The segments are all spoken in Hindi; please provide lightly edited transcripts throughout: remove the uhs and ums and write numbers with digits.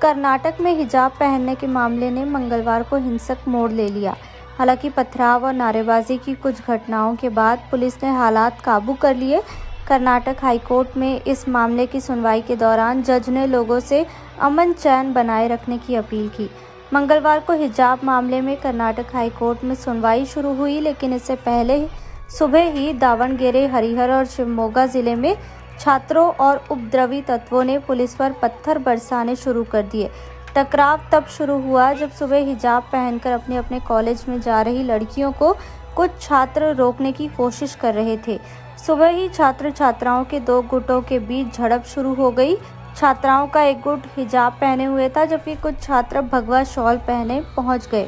कर्नाटक में हिजाब पहनने के मामले ने मंगलवार को हिंसक मोड़ ले लिया। हालांकि पथराव और नारेबाजी की कुछ घटनाओं के बाद पुलिस ने हालात काबू कर लिए। कर्नाटक हाईकोर्ट में इस मामले की सुनवाई के दौरान जज ने लोगों से अमन चैन बनाए रखने की अपील की। मंगलवार को हिजाब मामले में कर्नाटक हाईकोर्ट में सुनवाई शुरू हुई, लेकिन इससे पहले सुबह ही दावणगेरे, हरिहर और शिवमोगा जिले में छात्रों और उपद्रवी तत्वों ने पुलिस पर पत्थर बरसाने शुरू कर दिए। टकराव तब शुरू हुआ जब सुबह हिजाब पहनकर अपने अपने कॉलेज में जा रही लड़कियों को कुछ छात्र रोकने की कोशिश कर रहे थे। सुबह ही छात्र छात्राओं के दो गुटों के बीच झड़प शुरू हो गई। छात्राओं का एक गुट हिजाब पहने हुए था, जबकि कुछ छात्र भगवा शॉल पहने पहुंच गए।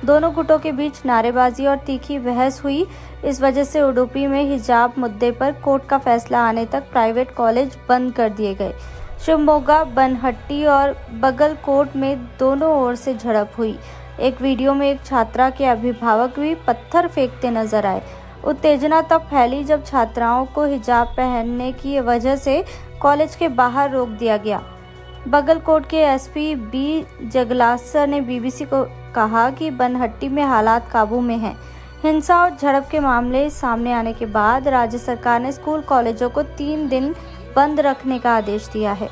दोनों गुटों के बीच नारेबाजी और तीखी बहस हुई। इस वजह से उडुपी में हिजाब मुद्दे पर कोर्ट का फैसला आने तक प्राइवेट कॉलेज बंद कर दिए गए। शिवमोगा, बनहट्टी और बगलकोट में दोनों ओर से झड़प हुई। एक वीडियो में एक छात्रा के अभिभावक भी पत्थर फेंकते नजर आए। उत्तेजना तब फैली जब छात्राओं को हिजाब पहनने की वजह से कॉलेज के बाहर रोक दिया गया। बगलकोट के एसपी बी जगलासर ने बीबीसी को कहा कि बनहट्टी में हालात काबू में हैं। हिंसा और झड़प के मामले सामने आने के बाद राज्य सरकार ने स्कूल कॉलेजों को 3 दिन बंद रखने का आदेश दिया है।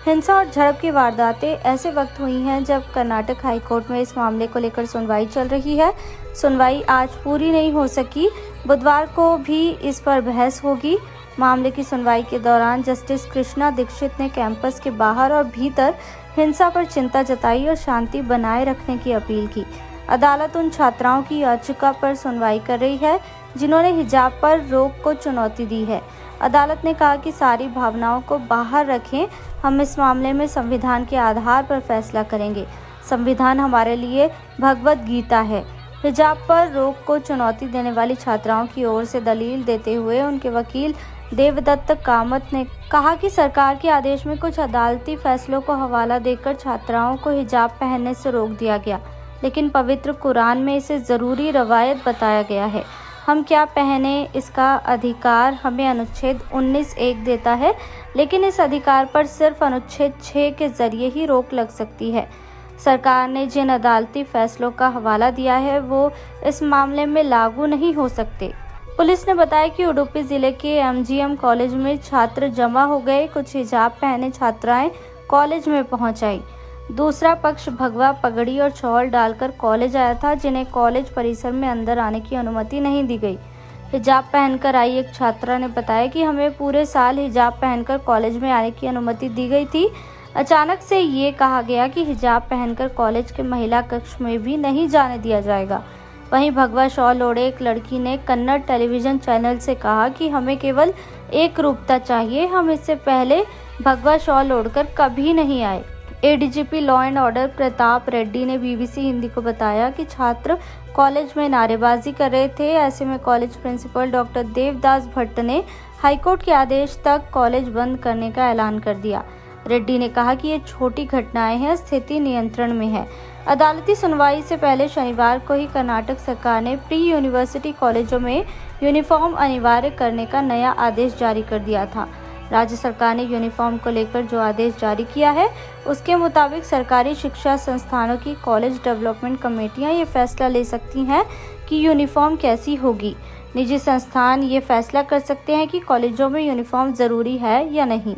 हिंसा और झड़प की वारदातें ऐसे वक्त हुई हैं जब कर्नाटक हाईकोर्ट में इस मामले को लेकर सुनवाई चल रही है। सुनवाई आज पूरी नहीं हो सकी। बुधवार को भी इस पर बहस होगी। मामले की सुनवाई के दौरान जस्टिस कृष्णा दीक्षित ने कैंपस के बाहर और भीतर हिंसा पर चिंता जताई और शांति बनाए रखने की अपील की। अदालत उन छात्राओं की याचिका पर सुनवाई कर रही है जिन्होंने हिजाब पर रोक को चुनौती दी है। अदालत ने कहा कि सारी भावनाओं को बाहर रखें, हम इस मामले में संविधान के आधार पर फैसला करेंगे। संविधान हमारे लिए भगवद गीता है। हिजाब पर रोक को चुनौती देने वाली छात्राओं की ओर से दलील देते हुए उनके वकील देवदत्त कामत ने कहा कि सरकार के आदेश में कुछ अदालती फैसलों को हवाला देकर छात्राओं को हिजाब पहनने से रोक दिया गया, लेकिन पवित्र कुरान में इसे ज़रूरी रवायत बताया गया है। हम क्या पहने इसका अधिकार हमें अनुच्छेद 19(1) देता है, लेकिन इस अधिकार पर सिर्फ अनुच्छेद 6 के जरिए ही रोक लग सकती है। सरकार ने जिन अदालती फैसलों का हवाला दिया है वो इस मामले में लागू नहीं हो सकते। पुलिस ने बताया कि उडुपी जिले के एमजीएम कॉलेज में छात्र जमा हो गए। कुछ हिजाब पहने छात्राएं कॉलेज में पहुंच आई। दूसरा पक्ष भगवा पगड़ी और शॉल डालकर कॉलेज आया था, जिन्हें कॉलेज परिसर में अंदर आने की अनुमति नहीं दी गई। हिजाब पहनकर आई एक छात्रा ने बताया कि हमें पूरे साल हिजाब पहनकर कॉलेज में आने की अनुमति दी गई थी। अचानक से ये कहा गया कि हिजाब पहनकर कॉलेज के महिला कक्ष में भी नहीं जाने दिया जाएगा। वहीं भगवा शॉल ओढ़े एक लड़की ने कन्नड़ टेलीविजन चैनल से कहा कि हमें केवल एक रूपता चाहिए, हम इससे पहले भगवा शॉल ओढ़कर कभी नहीं आए। ADGP law and order Pratap Reddy ने बीबीसी हिंदी को बताया कि छात्र कॉलेज में नारेबाजी कर रहे थे। ऐसे में college principal doctor Devdas Bhatt ने हाईकोर्ट के आदेश तक कॉलेज बंद करने का ऐलान कर दिया। रेड्डी ने कहा कि ये छोटी घटनाएं हैं, स्थिति नियंत्रण में है। अदालती सुनवाई से पहले शनिवार को ही कर्नाटक सरकार ने प्री यूनिवर्सिटी कॉलेजों में यूनिफॉर्म अनिवार्य करने का नया आदेश जारी कर दिया था। राज्य सरकार ने यूनिफॉर्म को लेकर जो आदेश जारी किया है उसके मुताबिक सरकारी शिक्षा संस्थानों की कॉलेज डेवलपमेंट कमेटियां ये फैसला ले सकती हैं कि यूनिफॉर्म कैसी होगी। निजी संस्थान ये फैसला कर सकते हैं कि कॉलेजों में यूनिफॉर्म जरूरी है या नहीं।